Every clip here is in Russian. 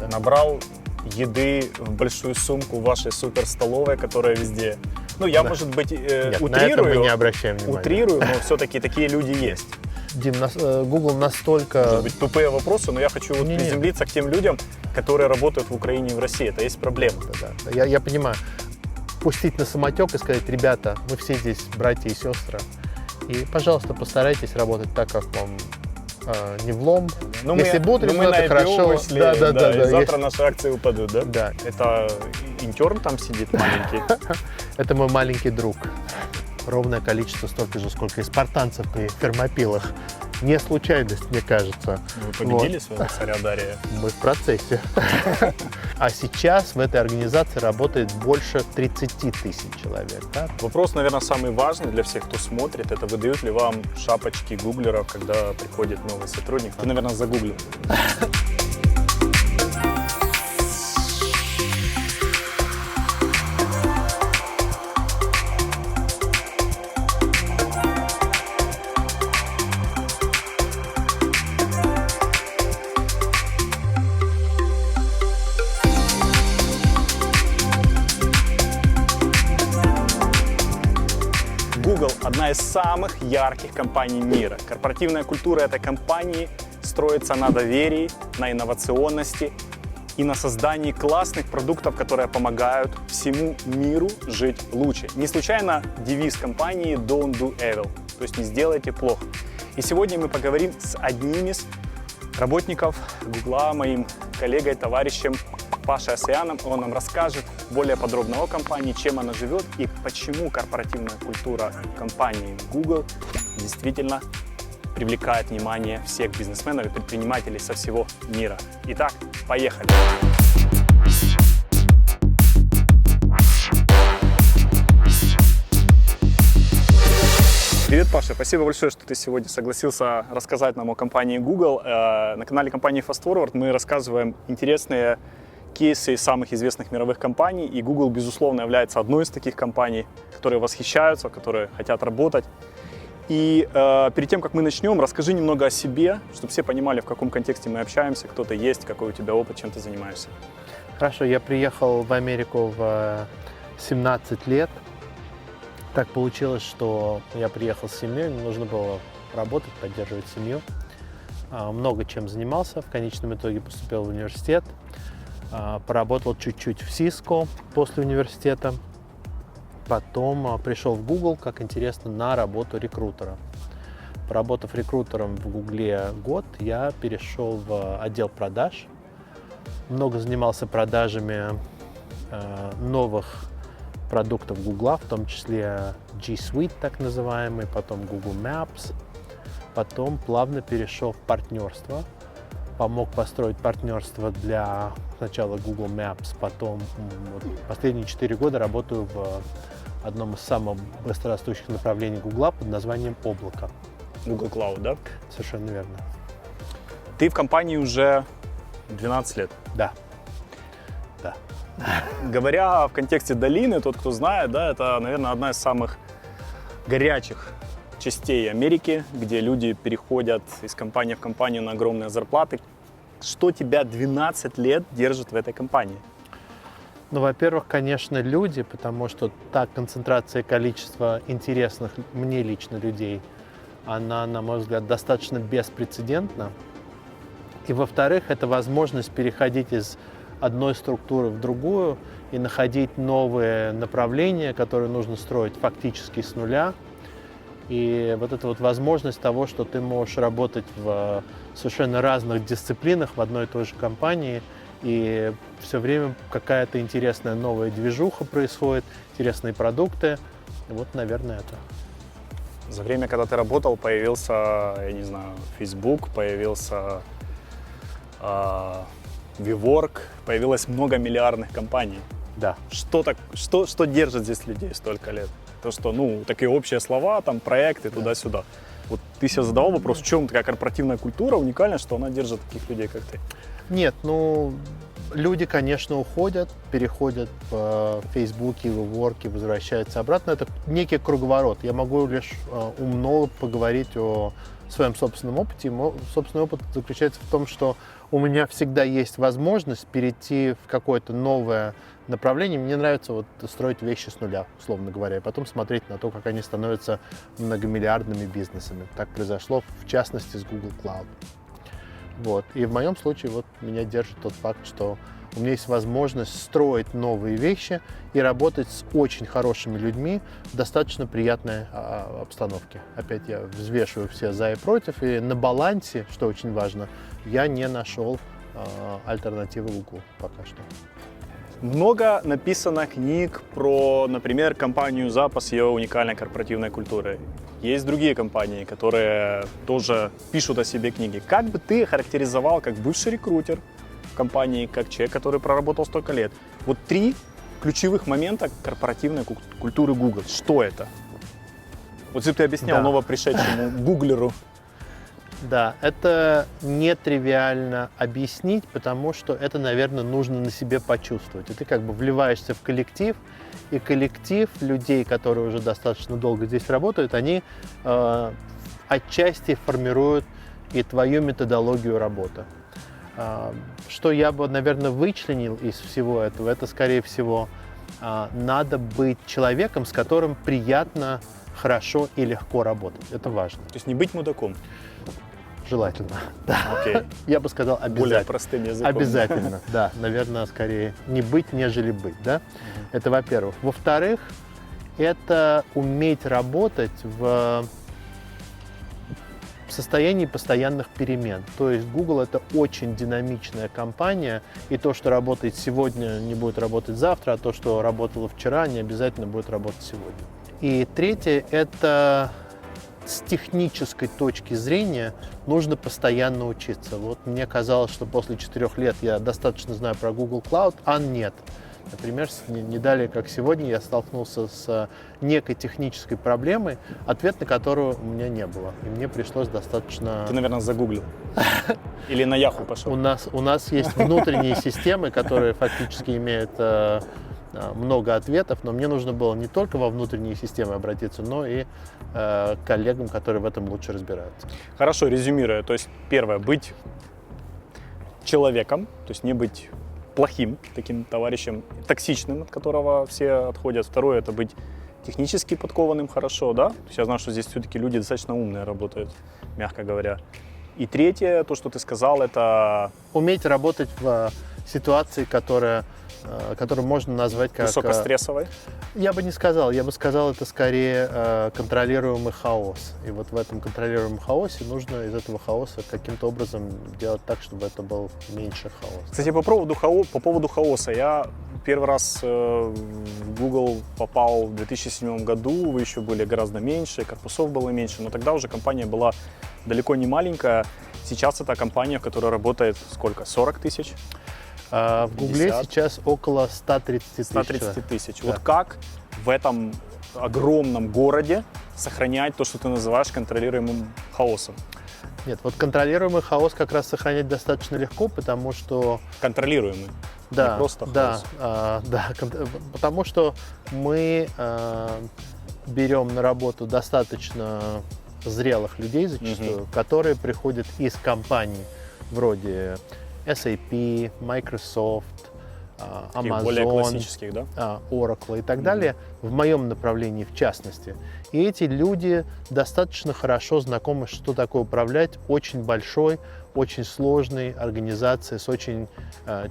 Да? Набрал еды в большую сумку вашей суперстоловой, которая везде. Ну, я, может быть, Нет, утрирую, на это мы не обращаем внимания. утрирую, но все-таки такие люди есть. Дим, Google настолько... Может быть, тупые вопросы, но я хочу вот приземлиться к тем людям, которые работают в Украине и в России. Это есть проблема. Да. Я понимаю. Пустить на самотек и сказать: ребята, мы все здесь братья и сестры. И, пожалуйста, постарайтесь работать так, как вам не влом. Ну, если будут результаты, хорошо. Вышли, и завтра наши акции упадут, да? Да. Это интерн там сидит маленький? Это мой маленький друг. Ровное количество, столько же, сколько и спартанцев при Фермопилах. Не случайность, мне кажется. Вы победили своего царя Дария? Мы в процессе. А сейчас в этой организации работает больше 30 тысяч человек. Да? Вопрос, наверное, самый важный для всех, кто смотрит, это выдают ли вам шапочки гуглеров, когда приходит новый сотрудник. Ты, наверное, загуглил. Google – одна из самых ярких компаний мира. Корпоративная культура этой компании строится на доверии, на инновационности и на создании классных продуктов, которые помогают всему миру жить лучше. Не случайно девиз компании «Don't do evil», то есть не сделайте плохо. И сегодня мы поговорим с одним из работников Google, моим коллегой, товарищем Пашей Асаяном. Он нам расскажет более подробно о компании, чем она живет и почему корпоративная культура компании Google действительно привлекает внимание всех бизнесменов и предпринимателей со всего мира. Итак, поехали! Привет, Паша. Спасибо большое, что ты сегодня согласился рассказать нам о компании Google. На канале компании Fast Forward мы рассказываем интересные кейсы из самых известных мировых компаний, и Google, безусловно, является одной из таких компаний, которые восхищаются, которые хотят работать. И перед тем, как мы начнем, расскажи немного о себе, чтобы все понимали, в каком контексте мы общаемся, кто ты есть, какой у тебя опыт, чем ты занимаешься. Хорошо, я приехал в Америку в 17 лет. Так получилось, что я приехал с семьей, мне нужно было работать, поддерживать семью. Много чем занимался, в конечном итоге поступил в университет. Поработал чуть-чуть в Cisco после университета. Потом пришел в Google, как интересно, на работу рекрутера. Поработав рекрутером в Гугле год, я перешел в отдел продаж. Много занимался продажами новых продуктов Google, в том числе G Suite, так называемый, потом Google Maps. Потом плавно перешел в партнерство. Помог построить партнерство для сначала Google Maps, потом последние 4 года работаю в одном из самых быстрорастущих направлений Google под названием облако. Google Cloud, да? Совершенно верно. Ты в компании уже 12 лет. Да. Говоря в контексте долины, тот, кто знает, да, это, наверное, одна из самых горячих частей Америки, где люди переходят из компании в компанию на огромные зарплаты. Что тебя 12 лет держит в этой компании? Ну, во-первых, конечно, люди, потому что та концентрация количества интересных мне лично людей, она, на мой взгляд, достаточно беспрецедентна. И, во-вторых, это возможность переходить из одной структуры в другую и находить новые направления, которые нужно строить фактически с нуля. И вот эта вот возможность того, что ты можешь работать в совершенно разных дисциплинах в одной и той же компании, и все время какая-то интересная новая движуха происходит, интересные продукты. Вот, наверное, это. За время, когда ты работал, появился, я не знаю, Facebook, появился WeWork, появилось много миллиардных компаний. Да. Что держит здесь людей столько лет? То, что, такие общие слова, там, проекты, туда-сюда. Вот ты себе задавал вопрос, в чем такая корпоративная культура уникальна, что она держит таких людей, как ты? Нет, люди, конечно, уходят, переходят в Фейсбуке, в WeWork, возвращаются обратно. Это некий круговорот. Я могу лишь умно поговорить о своем собственном опыте. Мой собственный опыт заключается в том, что у меня всегда есть возможность перейти в какое-то новое направление. Мне нравится вот строить вещи с нуля, условно говоря, и потом смотреть на то, как они становятся многомиллиардными бизнесами. Так произошло, в частности, с Google Cloud. Вот. И в моем случае вот меня держит тот факт, что у меня есть возможность строить новые вещи и работать с очень хорошими людьми в достаточно приятной обстановке. Опять я взвешиваю все за и против, и на балансе, что очень важно, я не нашел альтернативы Google пока что. Много написано книг про, например, компанию Zappos с ее уникальной корпоративной культурой. Есть другие компании, которые тоже пишут о себе книги. Как бы ты характеризовал, как бывший рекрутер компании, как человек, который проработал столько лет, вот 3 ключевых момента корпоративной культуры Google? Что это? Вот если бы ты объяснял новопришедшему гуглеру. Да, это нетривиально объяснить, потому что это, наверное, нужно на себе почувствовать. И ты как бы вливаешься в коллектив, и коллектив людей, которые уже достаточно долго здесь работают, они отчасти формируют и твою методологию работы. Что я бы, наверное, вычленил из всего этого, это, скорее всего, надо быть человеком, с которым приятно, хорошо и легко работать. Это важно. То есть не быть мудаком. Желательно, да. Окей. Я бы сказал обязательно. Более простым языком. Обязательно, да. Наверное, скорее не быть, нежели быть, да. Это во-первых. Во-вторых, это уметь работать в состоянии постоянных перемен. То есть Google — это очень динамичная компания, и то, что работает сегодня, не будет работать завтра, а то, что работало вчера, не обязательно будет работать сегодня. И третье — это с технической точки зрения нужно постоянно учиться. Вот мне казалось, что после 4 лет я достаточно знаю про Google Cloud, а нет. Например, не далее, как сегодня, я столкнулся с некой технической проблемой, ответ на которую у меня не было. И мне пришлось достаточно... Ты, наверное, загуглил. Или на Яху пошел. У нас есть внутренние системы, которые фактически имеют много ответов, но мне нужно было не только во внутренние системы обратиться, но и к коллегам, которые в этом лучше разбираются. Хорошо, резюмируя. То есть, первое, быть человеком, то есть не быть плохим таким товарищем, токсичным, от которого все отходят. Второе, это быть технически подкованным хорошо, да? То есть я знаю, что здесь все-таки люди достаточно умные работают, мягко говоря. И третье, то, что ты сказал, это... Уметь работать в ситуации, которую можно назвать как... Высокострессовой? Я бы не сказал. Я бы сказал, это скорее контролируемый хаос. И вот в этом контролируемом хаосе нужно из этого хаоса каким-то образом делать так, чтобы это был меньше хаос. Кстати, по поводу хаоса. Я первый раз в Google попал в 2007 году. Вы еще были гораздо меньше, корпусов было меньше. Но тогда уже компания была далеко не маленькая. Сейчас это компания, в которой работает сколько? 40 тысяч? В Гугле сейчас около 130 тысяч. 130 тысяч. Да. Вот как в этом огромном городе сохранять то, что ты называешь контролируемым хаосом? Нет, вот контролируемый хаос как раз сохранять достаточно легко, потому что... Контролируемый, да, не просто хаос. Потому что мы берем на работу достаточно зрелых людей зачастую, которые приходят из компаний вроде SAP, Microsoft, Amazon, более классических, да? Oracle и так далее, в моем направлении в частности. И эти люди достаточно хорошо знакомы, что такое управлять очень большой, очень сложной организацией с очень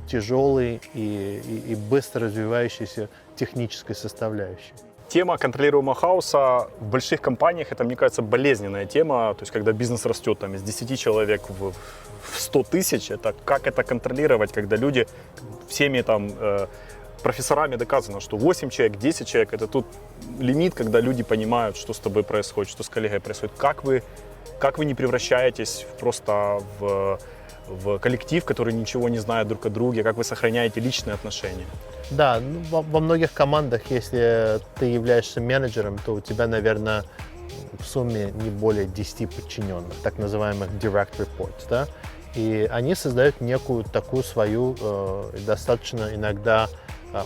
тяжелой и быстро развивающейся технической составляющей. Тема контролируемого хаоса в больших компаниях, это, мне кажется, болезненная тема. То есть, когда бизнес растет там, из 10 человек в 100 тысяч, это как это контролировать, когда люди всеми там профессорами доказано, что 8 человек, 10 человек, это тут лимит, когда люди понимают, что с тобой происходит, что с коллегой происходит. Как вы не превращаетесь просто в коллектив, который ничего не знает друг о друге, как вы сохраняете личные отношения? Да, во многих командах, если ты являешься менеджером, то у тебя, наверное, в сумме не более 10 подчиненных, так называемых direct reports, да? И они создают некую такую свою достаточно иногда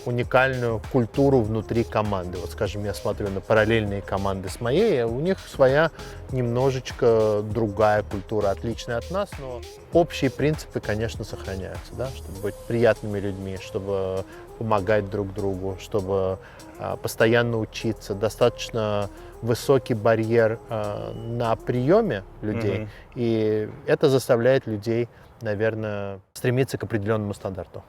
уникальную культуру внутри команды. Вот, скажем, я смотрю на параллельные команды с моей, у них своя немножечко другая культура, отличная от нас, но общие принципы, конечно, сохраняются, да, чтобы быть приятными людьми, чтобы помогать друг другу, чтобы постоянно учиться. Достаточно высокий барьер на приеме людей, и это заставляет людей, наверное, стремиться к определенному стандарту.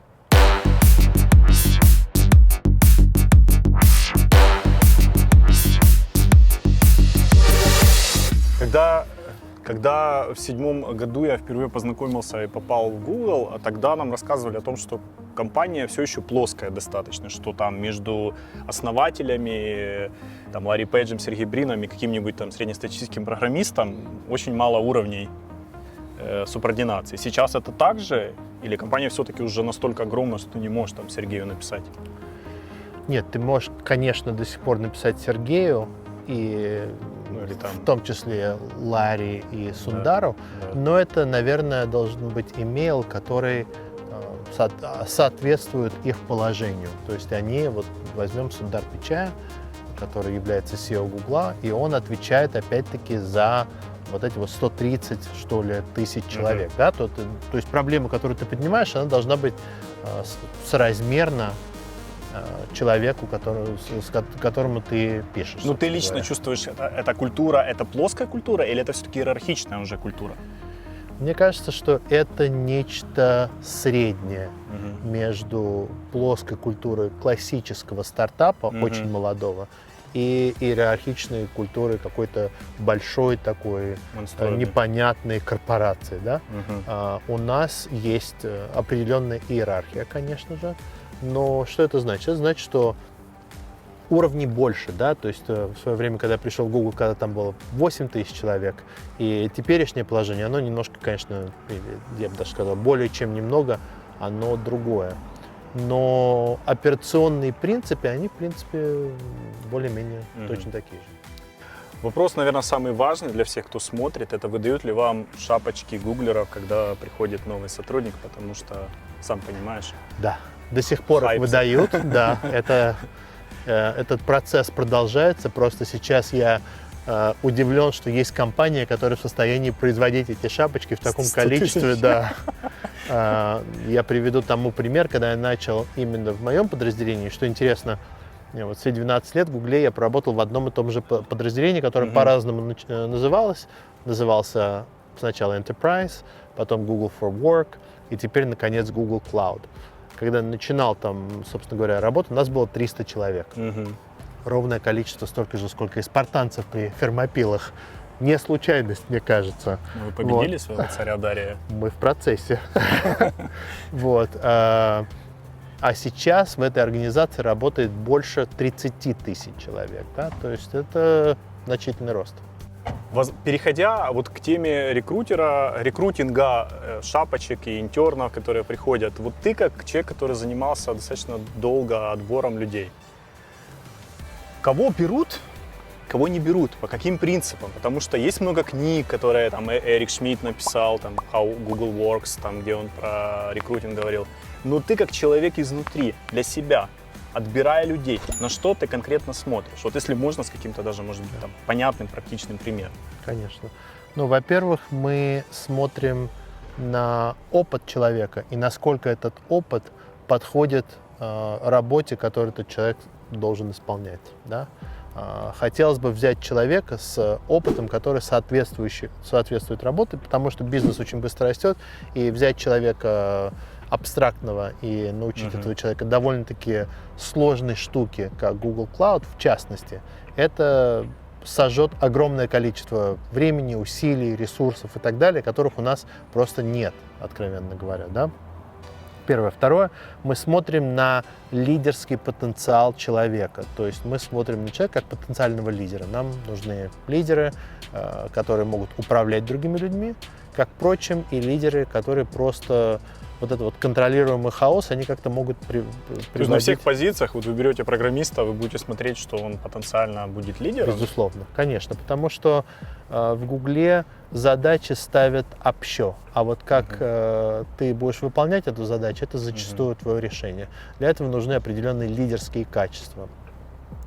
Когда в 2007 году я впервые познакомился и попал в Google, тогда нам рассказывали о том, что компания все еще плоская достаточно, что там между основателями, там, Ларри Пейджем, Сергеем Брином и каким-нибудь там среднестатистическим программистом очень мало уровней субординации. Сейчас это так же? Или компания все-таки уже настолько огромна, что ты не можешь там Сергею написать? Нет, ты можешь, конечно, до сих пор написать Сергею, и или там... в том числе Ларри и Сундару, да. но это, наверное, должен быть имейл, который соответствует их положению. То есть они, вот возьмем Сундар Пичая, который является CEO Гугла, и он отвечает опять-таки за вот эти вот 130, что ли, тысяч человек. Да? То есть проблема, которую ты поднимаешь, она должна быть соразмерна человеку, которому ты пишешь. Ну, ты лично чувствуешь, это культура, это плоская культура или это все-таки иерархичная уже культура? Мне кажется, что это нечто среднее между плоской культурой классического стартапа, очень молодого, и иерархичной культурой какой-то большой такой непонятной корпорации. Да? У нас есть определенная иерархия, конечно же. Но что это значит? Это значит, что уровней больше, да, то есть в свое время, когда я пришел в Google, когда там было 8 тысяч человек, и теперешнее положение, оно немножко, конечно, я бы даже сказал, более чем немного, оно другое. Но операционные принципы, они, в принципе, более-менее точно такие же. Вопрос, наверное, самый важный для всех, кто смотрит, это выдают ли вам шапочки гуглеров, когда приходит новый сотрудник, потому что, сам понимаешь... Да. До сих пор их выдают, да, этот процесс продолжается, просто сейчас я удивлен, что есть компания, которая в состоянии производить эти шапочки в таком количестве, да. Я приведу тому пример, когда я начал именно в моем подразделении, что интересно, вот все 12 лет в Гугле я проработал в одном и том же подразделении, которое по-разному назывался сначала Enterprise, потом Google for Work и теперь, наконец, Google Cloud. Когда начинал там, собственно говоря, работу, у нас было 300 человек. Ровное количество, столько же, сколько и спартанцев при Фермопилах. Не случайность, мне кажется. Вы победили своего царя Дария? Мы в процессе. Вот. А сейчас в этой организации работает больше 30 тысяч человек. Да? То есть это значительный рост. Переходя вот к теме рекрутинга шапочек и интернов, которые приходят, вот ты как человек, который занимался достаточно долго отбором людей, кого берут, кого не берут, по каким принципам? Потому что есть много книг, которые там Эрик Шмидт написал, там How Google Works, там, где он про рекрутинг говорил. Но ты как человек изнутри, для себя, отбирая людей, на что ты конкретно смотришь? Вот если можно, с каким-то даже, может быть, там, понятным, практичным примером. Конечно. Ну, во-первых, мы смотрим на опыт человека и насколько этот опыт подходит работе, которую этот человек должен исполнять. Да? Хотелось бы взять человека с опытом, который соответствует работе, потому что бизнес очень быстро растет, и взять человека абстрактного и научить этого человека довольно-таки сложной штуке, как Google Cloud, в частности, это сожжет огромное количество времени, усилий, ресурсов и так далее, которых у нас просто нет, откровенно говоря. Да? Первое. Второе, мы смотрим на лидерский потенциал человека. То есть мы смотрим на человека как потенциального лидера. Нам нужны лидеры, которые могут управлять другими людьми, как, впрочем, и лидеры, которые просто вот этот вот контролируемый хаос, они как-то могут приводить... То есть на всех позициях, вот вы берете программиста, вы будете смотреть, что он потенциально будет лидером? Безусловно, конечно, потому что в Гугле задачи ставят общо, а вот как ты будешь выполнять эту задачу, это зачастую твое решение. Для этого нужны определенные лидерские качества.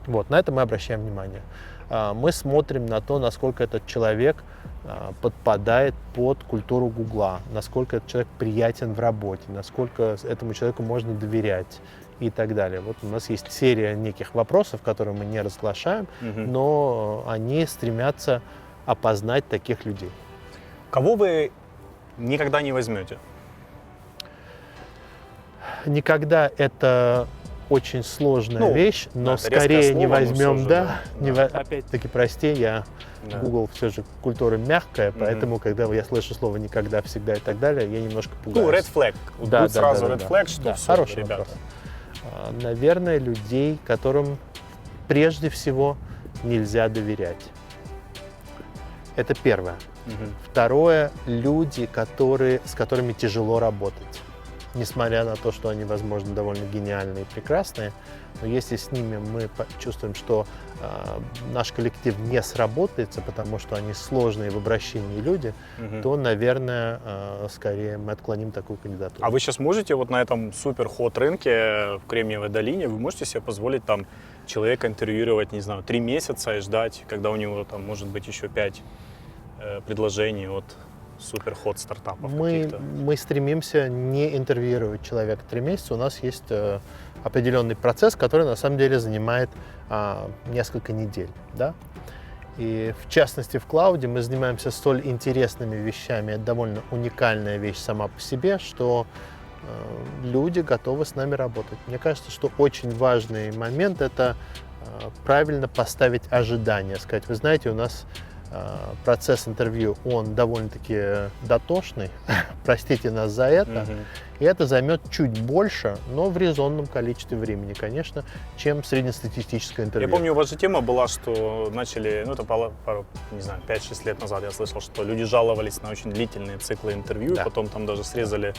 Вот, на это мы обращаем внимание. Мы смотрим на то, насколько этот человек подпадает под культуру Гугла, насколько этот человек приятен в работе, насколько этому человеку можно доверять и так далее. Вот у нас есть серия неких вопросов, которые мы не разглашаем, но они стремятся опознать таких людей. Кого вы никогда не возьмете? Никогда это очень сложная вещь, но да, скорее не слово, возьмем, да. Опять-таки, прости, я Google все же культура мягкая, поэтому, когда я слышу слово «никогда», «всегда» и так далее, я немножко пугаюсь. Ну, red flag. Да, Тут сразу red flag, что да, все, хороший ребята. вопрос. Наверное, людей, которым прежде всего нельзя доверять. Это первое. Второе, люди, с которыми тяжело работать. Несмотря на то, что они, возможно, довольно гениальные и прекрасные, но если с ними мы чувствуем, что наш коллектив не сработается, потому что они сложные в обращении люди, то, наверное, скорее мы отклоним такую кандидатуру. А вы сейчас можете вот на этом супер-хот рынке в Кремниевой долине, вы можете себе позволить там человека интервьюировать, не знаю, 3 месяца и ждать, когда у него там может быть еще 5 предложений от супер-хот стартапов каких-то? Мы стремимся не интервьюировать человека 3 месяца. У нас есть определенный процесс, который на самом деле занимает несколько недель. Да? И в частности в клауде мы занимаемся столь интересными вещами, это довольно уникальная вещь сама по себе, что люди готовы с нами работать. Мне кажется, что очень важный момент – это правильно поставить ожидания. Сказать, вы знаете, у нас процесс интервью, он довольно-таки дотошный, простите нас за это, и это займет чуть больше, но в резонном количестве времени, конечно, чем среднестатистическое интервью. Я помню, у вас же тема была, что начали, это пару, не знаю, 5-6 лет назад я слышал, что люди жаловались на очень длительные циклы интервью, и потом там даже срезали,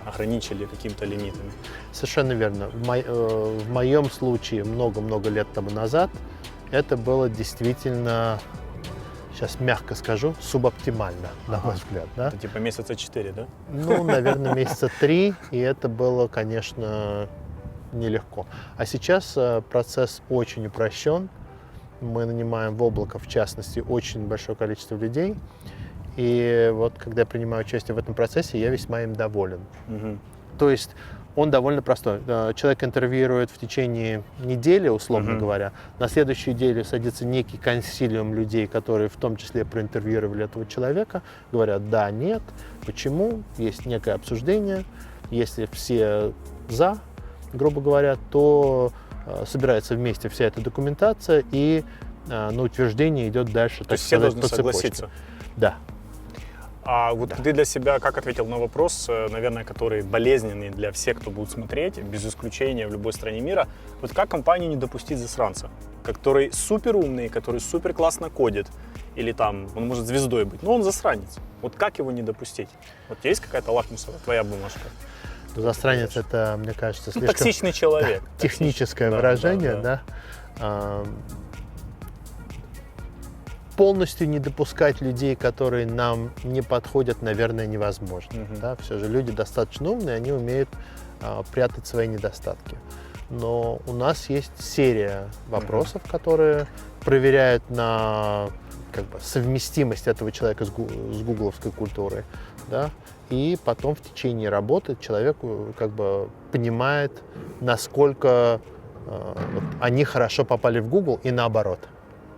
ограничили какими-то лимитами. Совершенно верно. В моем случае много-много лет тому назад это было действительно, сейчас мягко скажу, субоптимально, на мой взгляд. Да? Это типа месяца 4, да? Ну, наверное, месяца 3, и это было, конечно, нелегко. А сейчас процесс очень упрощен. Мы нанимаем в облако, в частности, очень большое количество людей. И вот, когда я принимаю участие в этом процессе, я весьма им доволен. То есть он довольно простой. Человек интервьюирует в течение недели, условно говоря. На следующую неделю садится некий консилиум людей, которые в том числе проинтервьюировали этого человека. Говорят, да, нет, почему. Есть некое обсуждение. Если все за, грубо говоря, то собирается вместе вся эта документация и на утверждение идет дальше. То есть все должны согласиться? Да. А вот ты для себя как ответил на вопрос, наверное, который болезненный для всех, кто будет смотреть, без исключения в любой стране мира, вот как компанию не допустить засранца, который супер умный, который супер классно кодит, или там он может звездой быть, но он засранец. Вот как его не допустить? Вот есть какая-то лакмусовая твоя бумажка? Засранец — это, мне кажется, слишком токсичный человек. Техническое выражение, да. Полностью не допускать людей, которые нам не подходят, наверное, невозможно. Да? Все же люди достаточно умные, они умеют прятать свои недостатки. Но у нас есть серия вопросов, которые проверяют на совместимость этого человека с гугловской культурой. Да? И потом в течение работы человек понимает, насколько они хорошо попали в Google и наоборот.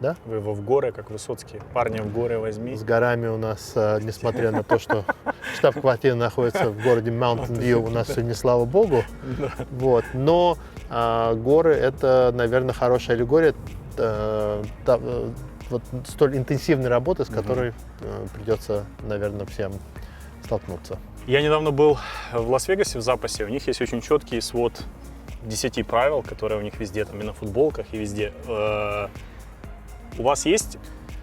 Да? Вы его в горы, как Высоцкий. Парня в горы возьми. С горами у нас, несмотря на то, что штаб-квартира находится в городе Mountain View, у нас сегодня, слава богу. Вот. Но горы — это, наверное, хорошая аллегория столь интенсивной работы, с которой придется, наверное, всем столкнуться. Я недавно был в Лас-Вегасе в запасе. У них есть очень четкий свод 10 правил, которые у них везде, там и на футболках, и везде. У вас есть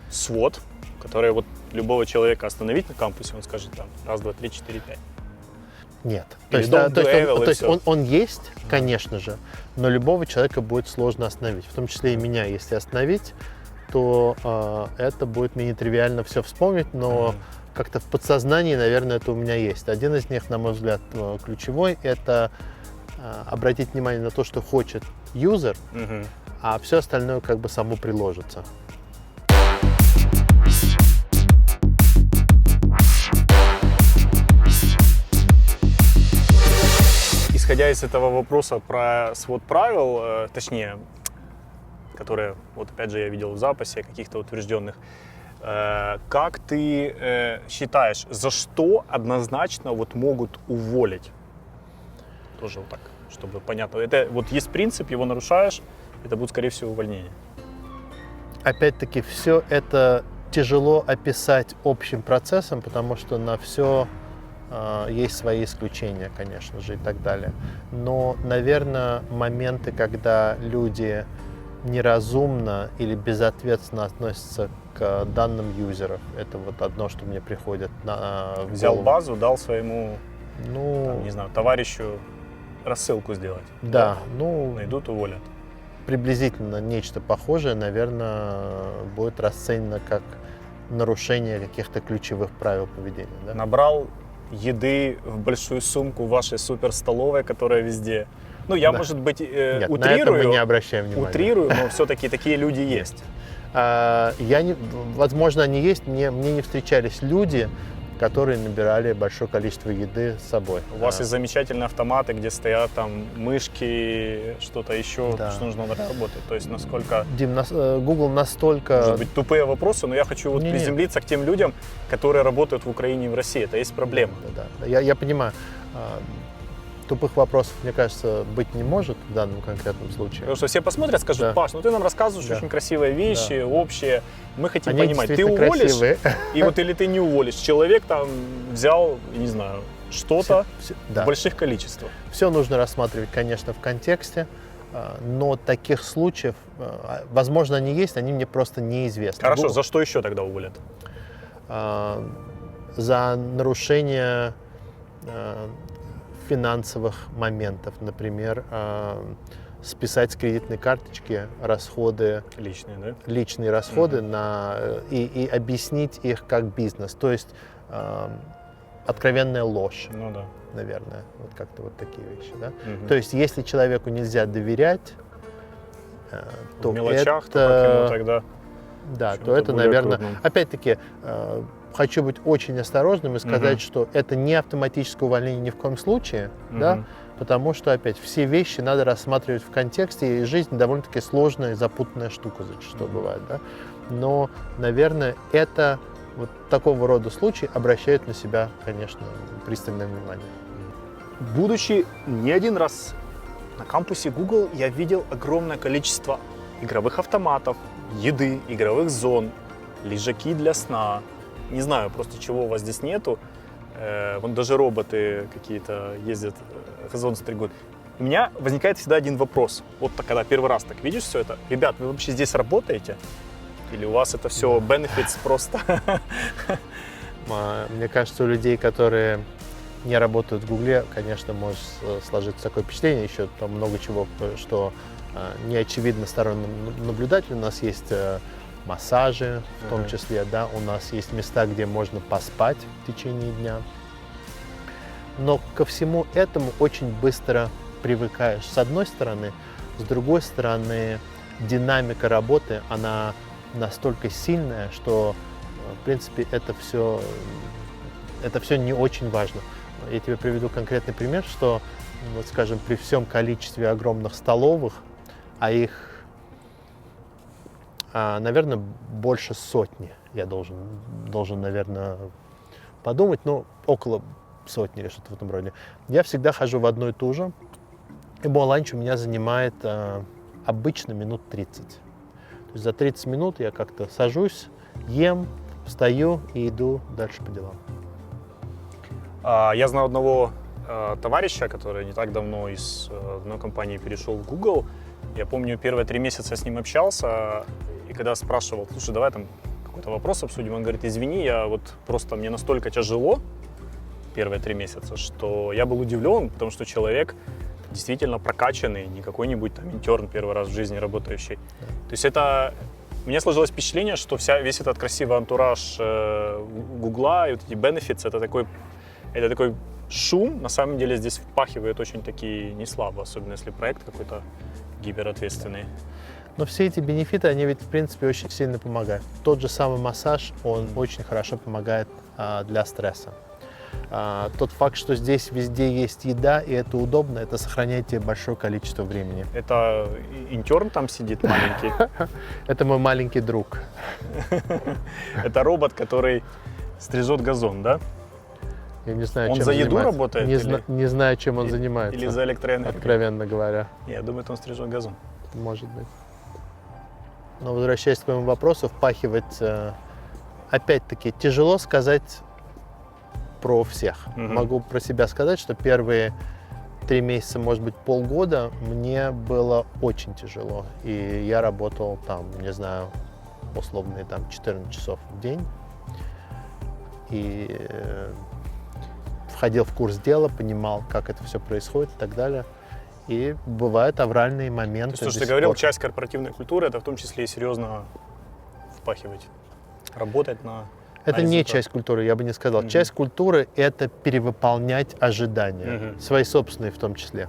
свод, который вот любого человека остановить на кампусе, он скажет там 1, 2, 3, 4, 5. Нет. То есть он есть, конечно же, но любого человека будет сложно остановить. В том числе и меня, если остановить, что это будет мне нетривиально все вспомнить, но как-то в подсознании, наверное, это у меня есть. Один из них, на мой взгляд, ключевой, это обратить внимание на то, что хочет юзер, а все остальное как бы само приложится. Исходя из этого вопроса про свод правил, точнее, которые, вот опять же, я видел в записи каких-то утвержденных, как ты считаешь, за что однозначно вот могут уволить? Тоже вот так, чтобы понятно. Это вот есть принцип, его нарушаешь, это будет, скорее всего, увольнение. Опять-таки, все это тяжело описать общим процессом, потому что на все есть свои исключения, конечно же, и так далее. Но, наверное, моменты, когда люди неразумно или безответственно относятся к данным юзеров, это вот одно, что мне приходит в Взял голову. базу, дал своему, там, не знаю, товарищу рассылку сделать. Да, Найдут, уволят. приблизительно нечто похожее, наверное, будет расценено как нарушение каких-то ключевых правил поведения. Да? Набрал еды в большую сумку вашей суперстоловой, которая везде. Ну, я, Да. может быть, Нет, на это утрирую, мы не обращаем внимания. но все-таки такие люди есть. Возможно, они есть, мне не встречались люди, которые набирали большое количество еды с собой. У вас есть замечательные автоматы, где стоят там мышки, что-то еще, Да. что нужно работать. То есть насколько... Дим, Google настолько... Может быть, тупые вопросы, но я хочу вот Не-не. приземлиться к тем людям, которые работают в Украине и в России. Это есть проблема. Да. Я понимаю. Тупых вопросов, мне кажется, быть не может в данном конкретном случае. Потому что все посмотрят, скажут: Да. Паш, ну ты нам рассказываешь Да. очень красивые вещи, общие. Мы хотим Они понимать, ты действительно уволишь, красивые. и вот или ты не уволишь. Человек там взял, не знаю, что-то Да. в больших количествах. Все нужно рассматривать, конечно, в контексте, но таких случаев, возможно, они есть, они мне просто неизвестны. Хорошо, Google, за что еще тогда уволят? за нарушение финансовых моментов, например, списать с кредитной карточки расходы, Личные, да? личные расходы и объяснить их как бизнес. То есть откровенная ложь, Ну да. наверное, вот как-то вот такие вещи. Да? Мгм. То есть если человеку нельзя доверять, то в мелочах, это, то как ему тогда? да, чем-то то это, более наверное, крупном? опять-таки, хочу быть очень осторожным и сказать, Мгм. что это не автоматическое увольнение ни в коем случае, да, Мгм. потому что, опять, все вещи надо рассматривать в контексте, и жизнь довольно-таки сложная и запутанная штука зачастую бывает, да. Но, наверное, это вот такого рода случаи обращают на себя, конечно, пристальное внимание. Будучи не один раз на кампусе Google, я видел огромное количество игровых автоматов, еды, игровых зон, лежаки для сна. Не знаю просто, чего у вас здесь нету. Вон даже роботы какие-то ездят, газон стригут. У меня возникает всегда один вопрос. Вот так, когда первый раз так видишь все это. Ребят, вы вообще здесь работаете? Или у вас это все benefits просто? Мне кажется, у людей, которые не работают в Гугле, конечно, может сложиться такое впечатление, еще там много чего, что не очевидно сторонним наблюдателю. У нас есть массажи, в том числе, да, у нас есть места, где можно поспать в течение дня. Но ко всему этому очень быстро привыкаешь, с одной стороны. С другой стороны, динамика работы, она настолько сильная, что, в принципе, это все не очень важно. Я тебе приведу конкретный пример, что, вот, скажем, при всем количестве огромных столовых, а их, наверное, больше сотни, я должен, наверное, подумать, но около сотни или что-то в этом роде. Я всегда хожу в одну и ту же, и мой ланч у меня занимает обычно минут 30. То есть за 30 минут я как-то сажусь, ем, встаю и иду дальше по делам. Я знаю одного товарища, который не так давно из одной компании перешел в Google. Я помню, первые 3 месяца с ним общался, и когда спрашивал: слушай, давай там какой-то вопрос обсудим, он говорит: извини, мне настолько тяжело первые 3 месяца, что я был удивлен, потому что человек действительно прокачанный, не какой-нибудь там интерн первый раз в жизни работающий. То есть это У меня сложилось впечатление, что весь этот красивый антураж Гугла и вот эти benefits, это такой шум, на самом деле здесь впахивает очень таки не слабо, особенно если проект какой-то гиперответственный. Но все эти бенефиты, они ведь в принципе очень сильно помогают. Тот же самый массаж, он очень хорошо помогает для стресса. Тот факт, что здесь везде есть еда, и это удобно, это сохраняет тебе большое количество времени. Это интерн там сидит маленький? Это мой маленький друг. Это робот, который стрижет газон, да? Я не знаю, Он чем за еду занимается. работает? Не знаю, чем он занимается. Или за электроэнергию? Откровенно говоря. Я думаю, он стрижет газон. Может быть. Но возвращаясь к твоему вопросу, впахивать, опять-таки, тяжело сказать про всех. Могу про себя сказать, что первые 3 месяца, может быть, полгода мне было очень тяжело. И я работал там, не знаю, условные там 14 часов в день. И входил в курс дела, понимал, как это все происходит и так далее. И бывают авральные моменты. То есть, ты говорил, часть корпоративной культуры — это в том числе и серьезно впахивать, работать на... Это не часть культуры, я бы не сказал. Часть культуры — это перевыполнять ожидания, свои собственные в том числе.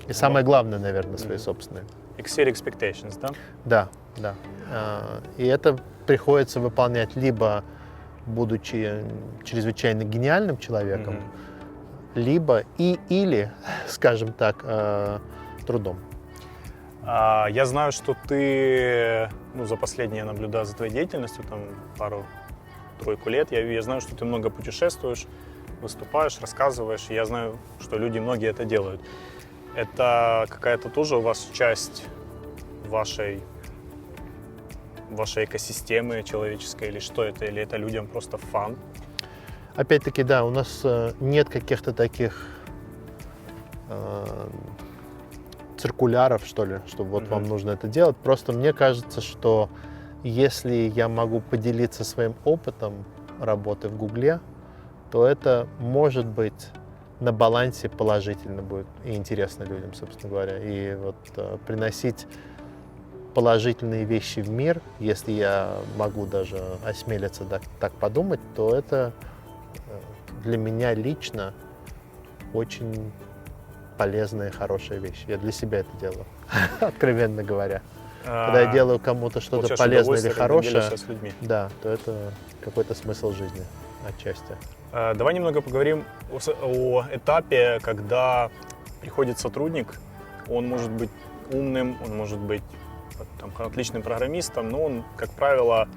И самое главное, наверное, свои собственные. Exceed expectations, да? Да, да. И это приходится выполнять либо будучи чрезвычайно гениальным человеком, либо или, скажем так, трудом. Я знаю, что ты, за последнее я наблюдаю за твоей деятельностью, там пару-тройку лет, я знаю, что ты много путешествуешь, выступаешь, рассказываешь, и я знаю, что многие это делают. Это какая-то тоже у вас часть вашей экосистемы человеческой, или что это? Или это людям просто фан? Опять-таки, да, у нас нет каких-то таких циркуляров, что ли, что вот вам нужно это делать. Просто мне кажется, что если я могу поделиться своим опытом работы в Гугле, то это может быть на балансе положительно будет и интересно людям, собственно говоря. И вот приносить положительные вещи в мир, если я могу даже осмелиться так подумать, то это для меня лично очень полезная и хорошая вещь. Я для себя это делаю, откровенно говоря. Когда я делаю кому-то что-то полезное или хорошее, да, то это какой-то смысл жизни отчасти. Давай немного поговорим о этапе, когда приходит сотрудник. Он может быть умным, он может быть отличным программистом, но он, как правило,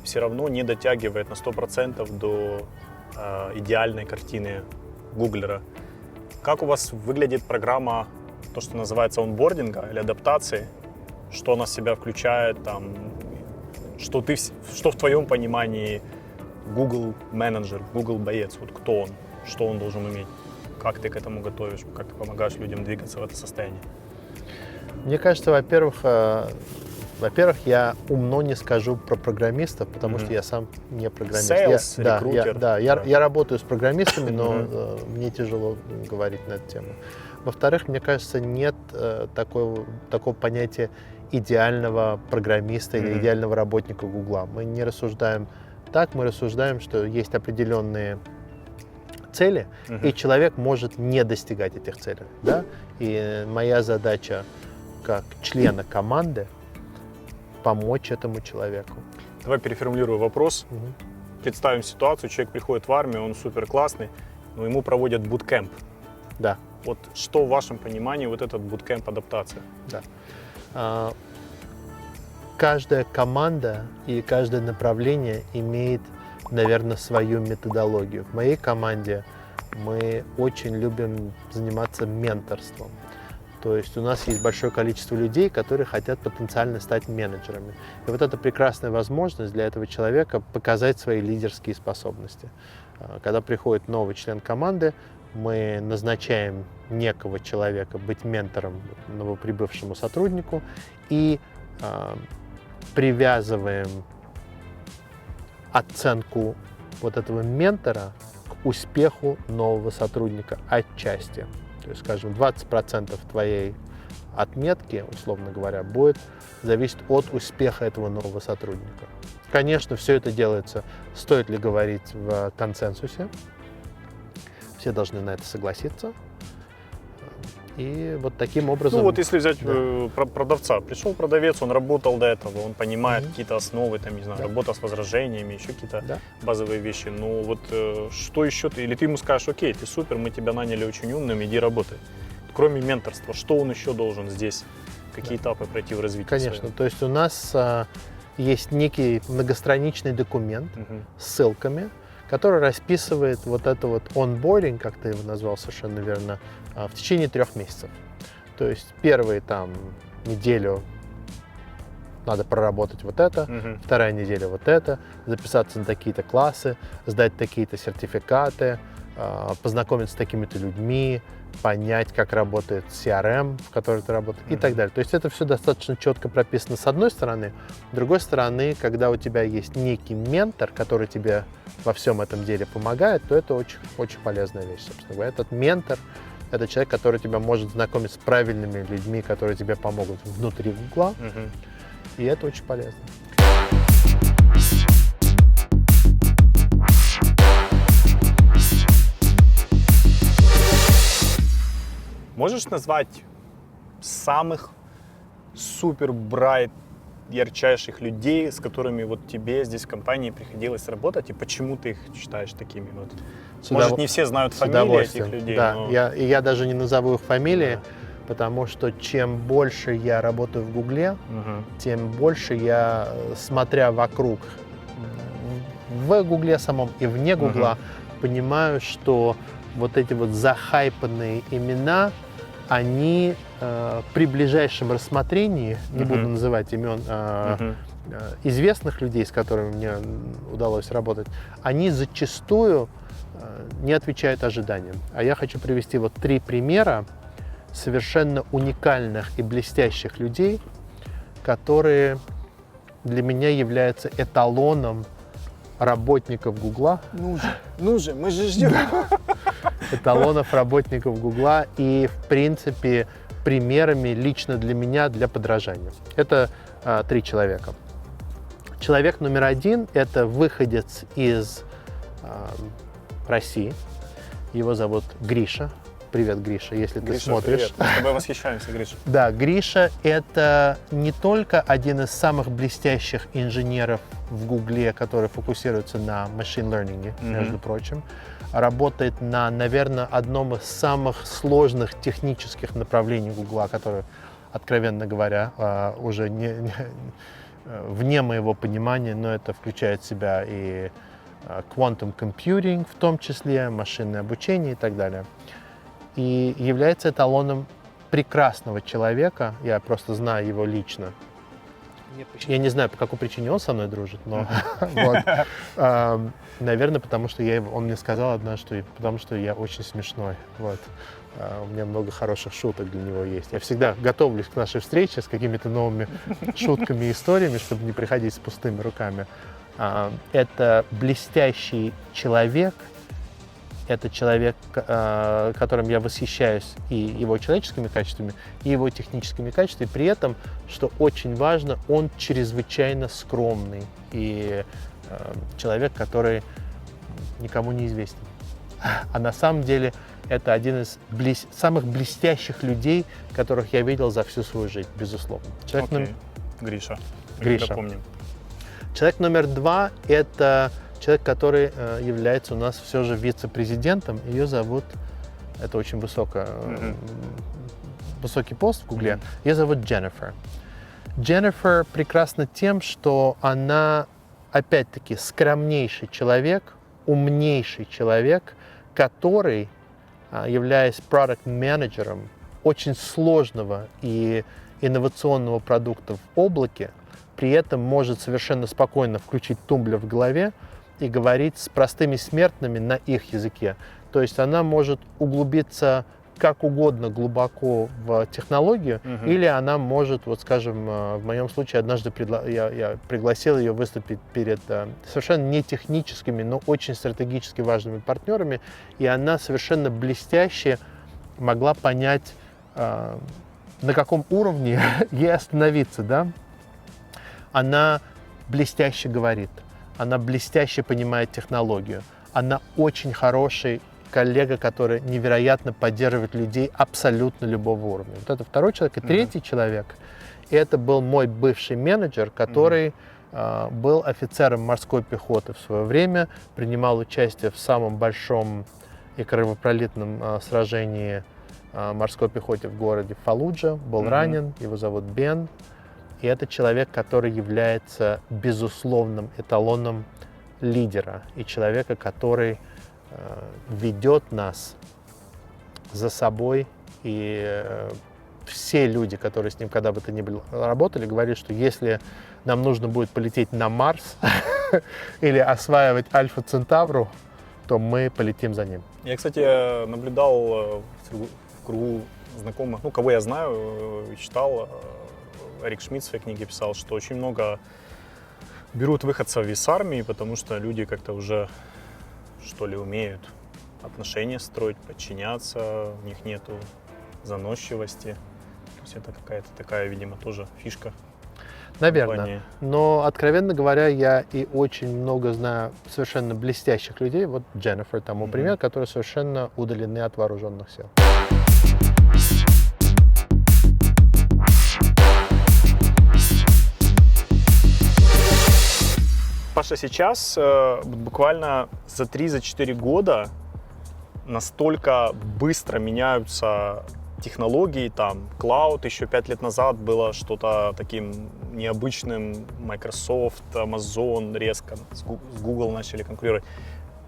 все равно не дотягивает на 100% до идеальной картины гуглера. Как у вас выглядит программа, то, что называется онбординга или адаптации? Что она в себя включает, что в твоем понимании Google менеджер, Google боец, вот кто он, что он должен уметь, как ты к этому готовишь, как ты помогаешь людям двигаться в это состояние? Мне кажется, во-первых, я умно не скажу про программистов, потому что я сам не программист. Sales, рекрутер. Я работаю с программистами, но мне тяжело говорить на эту тему. Во-вторых, мне кажется, нет такого понятия идеального программиста или идеального работника Гугла. Мы не рассуждаем так, мы рассуждаем, что есть определенные цели, и человек может не достигать этих целей. Да? И моя задача как члена команды помочь этому человеку. Давай переформулирую вопрос. Представим ситуацию, человек приходит в армию, он супер классный, но ему проводят буткемп. Да. Вот что в вашем понимании вот этот буткемп адаптация? Да. Каждая команда и каждое направление имеет, наверное, свою методологию. В моей команде мы очень любим заниматься менторством. То есть у нас есть большое количество людей, которые хотят потенциально стать менеджерами. И вот это прекрасная возможность для этого человека показать свои лидерские способности. Когда приходит новый член команды, мы назначаем некого человека быть ментором новоприбывшему сотруднику и привязываем оценку вот этого ментора к успеху нового сотрудника отчасти. То есть, скажем, 20% твоей отметки, условно говоря, будет зависеть от успеха этого нового сотрудника. Конечно, все это делается, стоит ли говорить, в консенсусе. Все должны на это согласиться. И вот таким образом... Ну вот если взять Да. продавца, пришел продавец, он работал до этого, он понимает Мгм. какие-то основы, там, не знаю, Да. работа с возражениями, еще какие-то Да. базовые вещи. Ну вот что еще ты, или ты ему скажешь, окей, ты супер, мы тебя наняли очень умным, иди работай. Кроме менторства, что он еще должен здесь, какие этапы пройти в развитии Конечно. своем? То есть у нас есть некий многостраничный документ Мгм. с ссылками, который расписывает вот это вот онбординг, как ты его назвал совершенно верно, в течение 3 месяцев. То есть первые там неделю надо проработать вот это, Мгм. вторая неделя вот это, записаться на такие-то классы, сдать такие-то сертификаты, познакомиться с такими-то людьми, понять, как работает CRM, в которой ты работаешь, и так далее. То есть это все достаточно четко прописано с одной стороны. С другой стороны, когда у тебя есть некий ментор, который тебе во всем этом деле помогает, то это очень, очень полезная вещь, собственно говоря. Этот ментор — это человек, который тебя может знакомить с правильными людьми, которые тебе помогут внутри Гугла, Мгм. и это очень полезно. Можешь назвать самых супер брайт, ярчайших людей, с которыми вот тебе здесь в компании приходилось работать, и почему ты их считаешь такими? Вот? Может, не все знают С фамилии удовольствием. этих людей, Да, но... я даже не назову их фамилии, Да. потому что чем больше я работаю в Гугле, Мгм. тем больше я, смотря вокруг, в Гугле самом и вне Гугла, понимаю, что вот эти вот захайпанные имена, они при ближайшем рассмотрении, не буду называть имен Мгм. известных людей, с которыми мне удалось работать, они зачастую не отвечают ожиданиям. А я хочу привести вот 3 примера совершенно уникальных и блестящих людей, которые для меня являются эталоном работников Гугла, Ну же, мы же ждем. эталонов работников Гугла и, в принципе, примерами лично для меня для подражания. Это 3 человека. Человек номер 1 – это выходец из России. Его зовут Гриша. Привет, Гриша, если ты Гриша, смотришь. привет. Мы с тобой восхищаемся, Гриша. Да, Гриша – это не только один из самых блестящих инженеров в Гугле, который фокусируется на machine learning, между прочим, работает на, наверное, одном из самых сложных технических направлений Гугла, которое, откровенно говоря, уже вне моего понимания, но это включает в себя и quantum computing, в том числе машинное обучение и так далее. И является эталоном прекрасного человека. Я просто знаю его лично. Я не знаю, по какой причине он со мной дружит, но вот. Наверное, потому что он мне сказал однажды, потому что я очень смешной. Вот. У меня много хороших шуток для него есть. Я всегда готовлюсь к нашей встрече с какими-то новыми шутками и историями, чтобы не приходить с пустыми руками. Это блестящий человек. Это человек, которым я восхищаюсь и его человеческими качествами, и его техническими качествами. При этом, что очень важно, он чрезвычайно скромный и человек, который никому не известен. А на самом деле это один из самых блестящих людей, которых я видел за всю свою жизнь, безусловно. Гриша. Гриша. Помним. Человек номер 2 – это человек, который является у нас все же вице-президентом. Ее зовут, это очень высокий пост в Гугле, ее зовут Дженнифер. Дженнифер прекрасна тем, что она, опять-таки, скромнейший человек, умнейший человек, который, являясь продакт-менеджером очень сложного и инновационного продукта в облаке, при этом может совершенно спокойно включить тумблер в голове и говорить с простыми смертными на их языке. То есть она может углубиться как угодно глубоко в технологию, или она может, вот скажем, в моем случае однажды я пригласил ее выступить перед совершенно не техническими, но очень стратегически важными партнерами, и она совершенно блестяще могла понять на каком уровне ей остановиться, да? Она блестяще говорит, она блестяще понимает технологию, она очень хороший коллега, который невероятно поддерживает людей абсолютно любого уровня. Вот это второй человек. И третий человек, и это был мой бывший менеджер, который был офицером морской пехоты в свое время, принимал участие в самом большом и кровопролитном сражении морской пехоте в городе Фаллуджа, был ранен, его зовут Бен. И это человек, который является безусловным эталоном лидера и человека, который ведет нас за собой. И все люди, которые с ним когда бы то ни было работали, говорили, что если нам нужно будет полететь на Марс или осваивать Альфа Центавру, то мы полетим за ним. Я, кстати, наблюдал в кругу знакомых, ну, кого я знаю, читал, Эрик Шмидт в своей книге писал, что очень много берут выходцев из армии, потому что люди как-то уже, что ли, умеют отношения строить, подчиняться, у них нету заносчивости. То есть это какая-то такая, видимо, тоже фишка. Наверное. Но, откровенно говоря, я и очень много знаю совершенно блестящих людей, вот Дженнифер тому пример, которые совершенно удалены от вооруженных сил. Паша, сейчас буквально за 3-4 года настолько быстро меняются технологии, там, клауд еще 5 лет назад было что-то таким необычным, Microsoft, Amazon резко с Google начали конкурировать,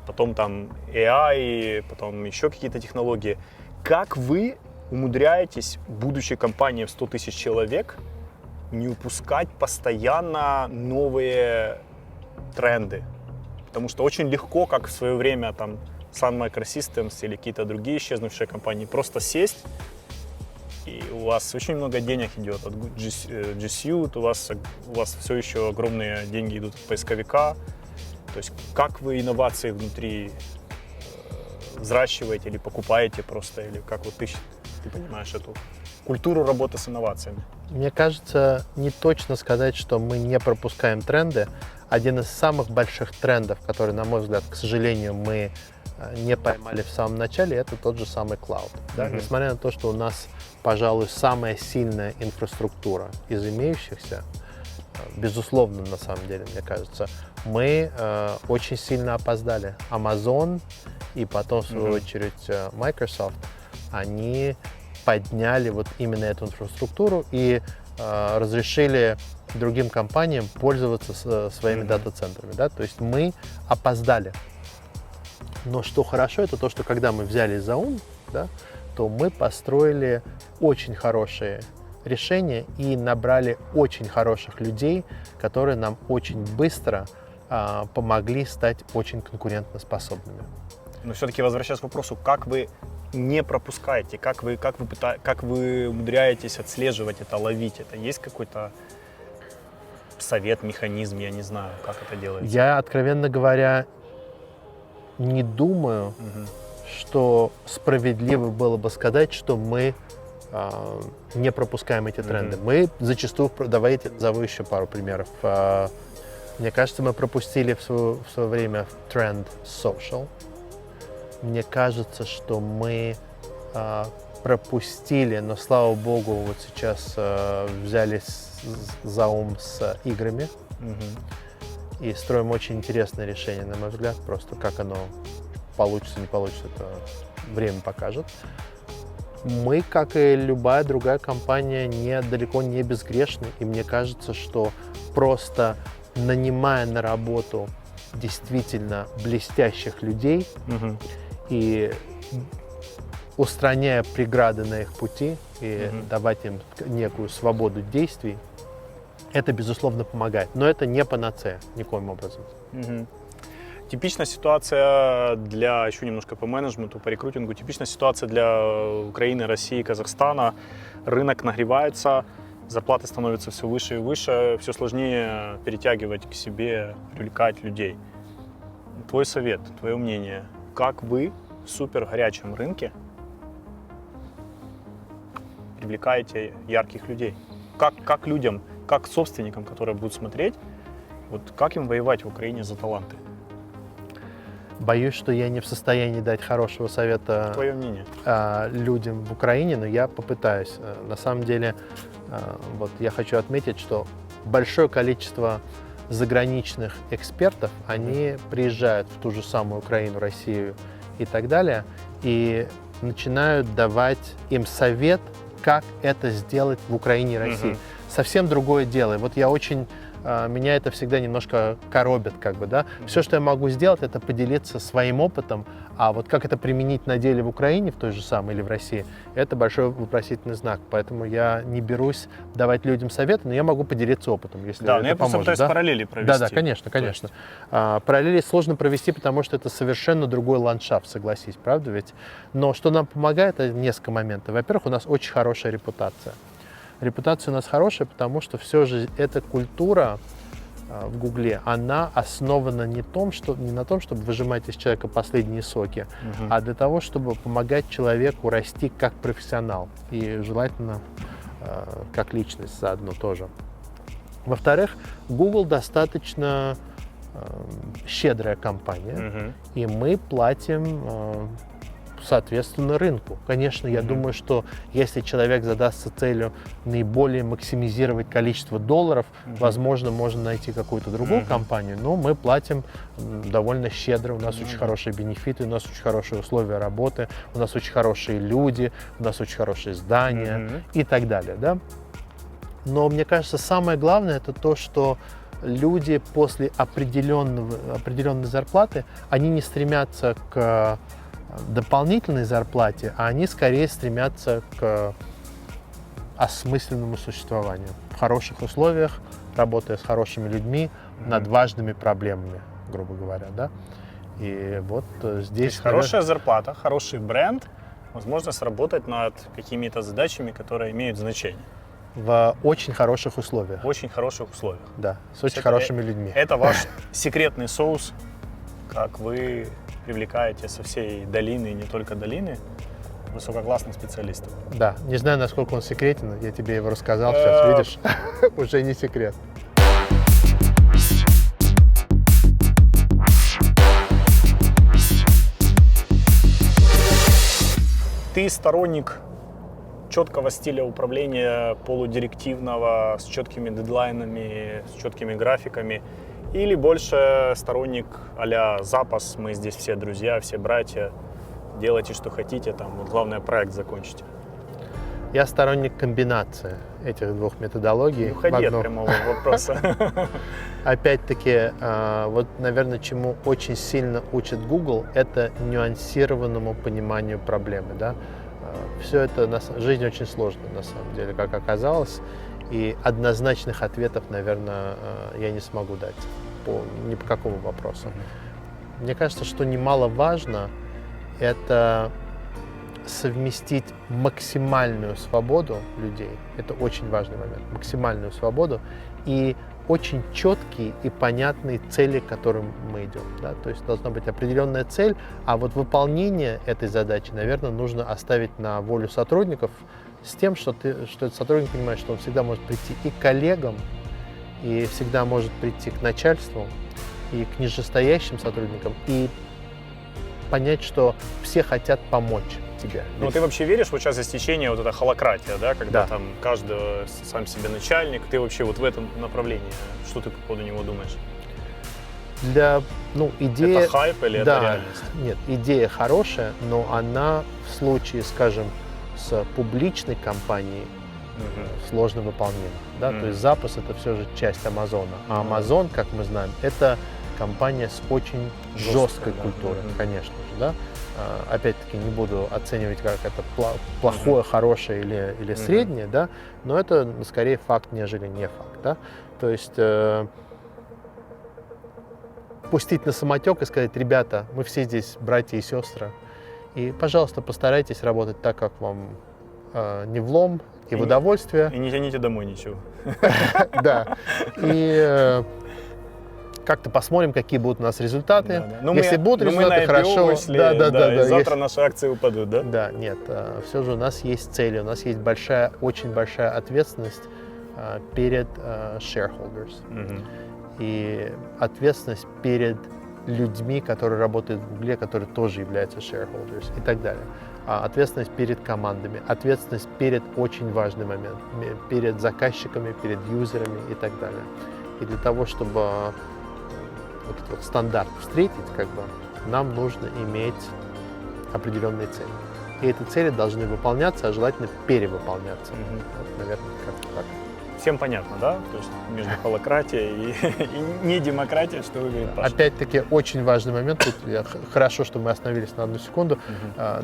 потом там AI, потом еще какие-то технологии. Как вы умудряетесь, будучи компанией в 100 тысяч человек, не упускать постоянно новые тренды? Потому что очень легко, как в свое время там Sun Microsystems или какие-то другие исчезнувшие компании, просто сесть, и у вас очень много денег идет от G Suite, у вас все еще огромные деньги идут от поисковика. То есть как вы инновации внутри взращиваете или покупаете просто, или как вот ты понимаешь эту культуру работы с инновациями? Мне кажется, не точно сказать, что мы не пропускаем тренды. Один из самых больших трендов, который, на мой взгляд, к сожалению, мы не поймали в самом начале, это тот же самый клауд. Да? Несмотря на то, что у нас, пожалуй, самая сильная инфраструктура из имеющихся, безусловно, на самом деле, мне кажется, мы очень сильно опоздали. Amazon и потом, в свою очередь, Microsoft, они подняли вот именно эту инфраструктуру и разрешили другим компаниям пользоваться своими дата-центрами. Да? То есть мы опоздали. Но что хорошо, это то, что когда мы взялись за ум, да, то мы построили очень хорошие решения и набрали очень хороших людей, которые нам очень быстро помогли стать очень конкурентоспособными. Но все-таки возвращаясь к вопросу, как вы не пропускаете, как вы умудряетесь отслеживать это, ловить это? Есть какой-то совет, механизм, я не знаю, как это делается? Я, откровенно говоря, не думаю, что справедливо было бы сказать, что мы не пропускаем эти тренды. Мы зачастую, давайте назову еще пару примеров. Мне кажется, мы пропустили в свое время тренд social. Мне кажется, что мы пропустили, но, слава богу, вот сейчас взялись за ум с играми. И строим очень интересное решение, на мой взгляд. Просто как оно получится, не получится, это время покажет. Мы, как и любая другая компания, далеко не безгрешны. И мне кажется, что просто нанимая на работу действительно блестящих людей и устраняя преграды на их пути и давать им некую свободу действий, это, безусловно, помогает. Но это не панацея никоим образом. Типичная ситуация для, еще немножко по менеджменту, по рекрутингу, типичная ситуация для Украины, России, Казахстана. Рынок нагревается, зарплаты становятся все выше и выше, все сложнее перетягивать к себе, привлекать людей. Твой совет, твое мнение, как вы в супер горячем рынке привлекаете ярких людей? Как людям, как собственникам, которые будут смотреть, вот как им воевать в Украине за таланты? Боюсь, что я не в состоянии дать хорошего совета Твое мнение? людям в Украине, но я попытаюсь. На самом деле, вот я хочу отметить, что большое количество заграничных экспертов, они приезжают в ту же самую Украину, Россию и так далее, и начинают давать им совет, как это сделать в Украине и России. Совсем другое дело. И вот я очень меня это всегда немножко коробит, как бы, да. Все, что я могу сделать, это поделиться своим опытом, а вот как это применить на деле в Украине, в той же самой или в России, это большой вопросительный знак. Поэтому я не берусь давать людям советы, но я могу поделиться опытом, если Да, это но я просто поможет, пытаюсь параллели провести. Да, конечно. Параллели сложно провести, потому что это совершенно другой ландшафт, согласись, правда ведь? Но что нам помогает, это несколько моментов. Во-первых, у нас очень хорошая репутация. Репутация у нас хорошая, потому что все же эта культура в Гугле, она основана не на том, чтобы выжимать из человека последние соки, а для того, чтобы помогать человеку расти как профессионал и желательно как личность заодно тоже. Во-вторых, Google достаточно щедрая компания, и мы платим соответственно рынку. Конечно, я думаю, что если человек задастся целью наиболее максимизировать количество долларов, возможно, можно найти какую-то другую компанию, но мы платим довольно щедро, у нас очень хорошие бенефиты, у нас очень хорошие условия работы, у нас очень хорошие люди, у нас очень хорошие здания и так далее, да? Но мне кажется, самое главное это то, что люди после определенной зарплаты, они не стремятся к дополнительной зарплате, а они скорее стремятся к осмысленному существованию в хороших условиях, работая с хорошими людьми над важными проблемами, грубо говоря, да. И вот здесь хорошая зарплата, хороший бренд, возможность работать над какими-то задачами, которые имеют значение. В очень хороших условиях. В очень хороших условиях. Да, с очень хорошими людьми. Это ваш секретный соус, как вы привлекаете со всей долины, и не только долины, высококлассных специалистов. Да, не знаю, насколько он секретен, я тебе его рассказал, сейчас видишь, уже не секрет. Ты сторонник четкого стиля управления, полудирективного, с четкими дедлайнами, с четкими графиками, или больше сторонник а-ля запас, мы здесь все друзья, все братья, делайте, что хотите, там, вот главное, проект закончите? Я сторонник комбинации этих двух методологий. Не уходи от прямого вопроса. Опять-таки, вот, наверное, чему очень сильно учит Google, это нюансированному пониманию проблемы, да. Все это, жизнь очень сложная, на самом деле, как оказалось, и однозначных ответов, наверное, я не смогу дать ни по какому вопросу. Мне кажется, что немаловажно это совместить максимальную свободу людей, это очень важный момент, максимальную свободу и очень четкие и понятные цели, к которым мы идем. Да? То есть должна быть определенная цель, а вот выполнение этой задачи, наверное, нужно оставить на волю сотрудников с тем, что этот сотрудник понимает, что он всегда может прийти и к коллегам, и всегда может прийти к начальству, и к нижестоящим сотрудникам, и понять, что все хотят помочь тебе. Ну, ты вообще веришь, вот сейчас есть течение, вот эта холократия, да, когда там каждый сам себе начальник, ты вообще вот в этом направлении, что ты по поводу него думаешь? Идея... Это хайп или это реальность? Нет, идея хорошая, но она в случае, скажем, с публичной компанией сложно выполнима. Да? То есть запуск это все же часть Амазона. А Amazon, как мы знаем, это компания с очень жесткой культурой, конечно же. Да? Опять-таки не буду оценивать, как это плохое, хорошее или среднее, да? Но это скорее факт, нежели не факт. Да? То есть пустить на самотек и сказать: ребята, мы все здесь братья и сестры, и, пожалуйста, постарайтесь работать так, как вам не влом и в удовольствие. И не тяните домой ничего. Да. И как-то посмотрим, какие будут у нас результаты. Да. Ну, Если будут мы на результаты, IPO хорошо. вышли, Да. и завтра наши акции упадут, да? Да, нет, все же у нас есть цели, у нас есть очень большая ответственность перед shareholders. И ответственность перед людьми, которые работают в Гугле, которые тоже являются shareholders и так далее. Ответственность перед командами, ответственность перед очень важный момент, перед заказчиками, перед юзерами и так далее. И для того, чтобы вот этот вот стандарт встретить, нам нужно иметь определенные цели. И эти цели должны выполняться, а желательно перевыполняться. Вот, наверное, как-то так. Всем понятно, да? То есть между холократией и не демократией, что вы говорите, Паша? Опять-таки, очень важный момент. Тут хорошо, что мы остановились на одну секунду.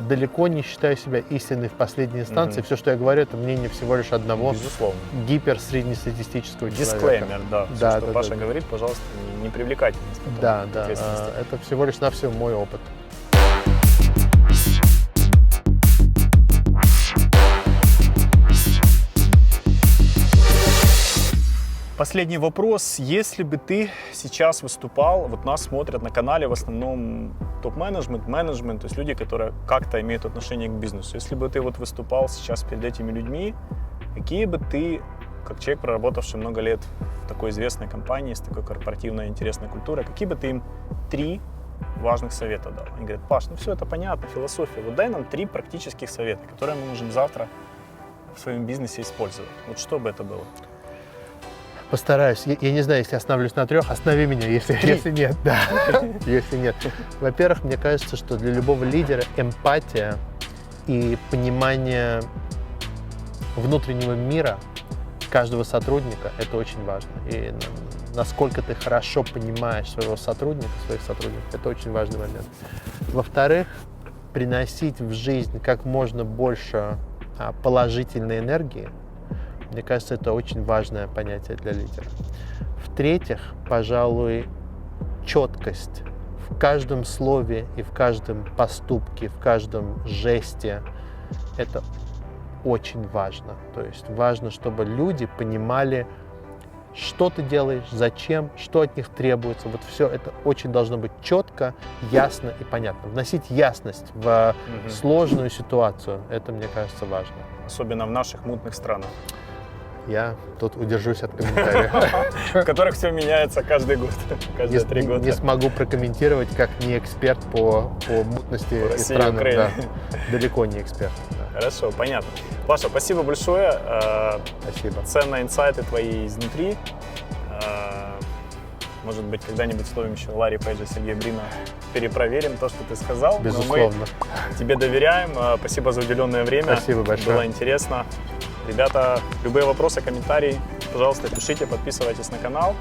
Далеко не считаю себя истинной в последней инстанции. Все, что я говорю, это мнение всего лишь одного Безусловно. гиперсреднестатистического человека. Дисклеймер, да. Все, что Паша говорит, пожалуйста, не привлекайте нас потом Да, к ответственности. это всего лишь навсего мой опыт. Последний вопрос. Если бы ты сейчас выступал, вот нас смотрят на канале в основном топ-менеджмент, менеджмент, то есть люди, которые как-то имеют отношение к бизнесу. Если бы ты вот выступал сейчас перед этими людьми, какие бы ты, как человек, проработавший много лет в такой известной компании, с такой корпоративной интересной культурой, какие бы ты им 3 важных совета дал? Они говорят: Паш, ну все это понятно, философия, вот дай нам 3 практических совета, которые мы можем завтра в своем бизнесе использовать. Вот что бы это было? Постараюсь. Я не знаю, если остановлюсь на 3, останови меня, если нет. Да. Если нет. Во-первых, мне кажется, что для любого лидера эмпатия и понимание внутреннего мира каждого сотрудника — это очень важно. И насколько ты хорошо понимаешь своих сотрудников, это очень важный момент. Во-вторых, приносить в жизнь как можно больше положительной энергии. Мне кажется, это очень важное понятие для лидера. В-третьих, пожалуй, четкость в каждом слове и в каждом поступке, в каждом жесте. Это очень важно. То есть важно, чтобы люди понимали, что ты делаешь, зачем, что от них требуется. Вот все это очень должно быть четко, ясно и понятно. Вносить ясность в сложную ситуацию, это, мне кажется, важно. Особенно в наших мутных странах. Я тут удержусь от комментариев. В которых все меняется каждый год, каждые 3 года. Не смогу прокомментировать, как не эксперт по мутности и странам. Да. Далеко не эксперт. Да. Хорошо, понятно. Паша, спасибо большое. Спасибо. Ценные инсайты твои изнутри. Может быть, когда-нибудь словим еще Ларри Пейджа, Сергея Брина перепроверим то, что ты сказал. Безусловно. Но мы тебе доверяем. Спасибо за уделенное время. Спасибо большое. Было интересно. Ребята, любые вопросы, комментарии, пожалуйста, пишите, подписывайтесь на канал.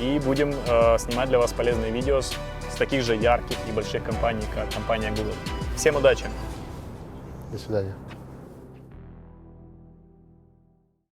И будем снимать для вас полезные видео с таких же ярких и больших компаний, как компания Google. Всем удачи! До свидания.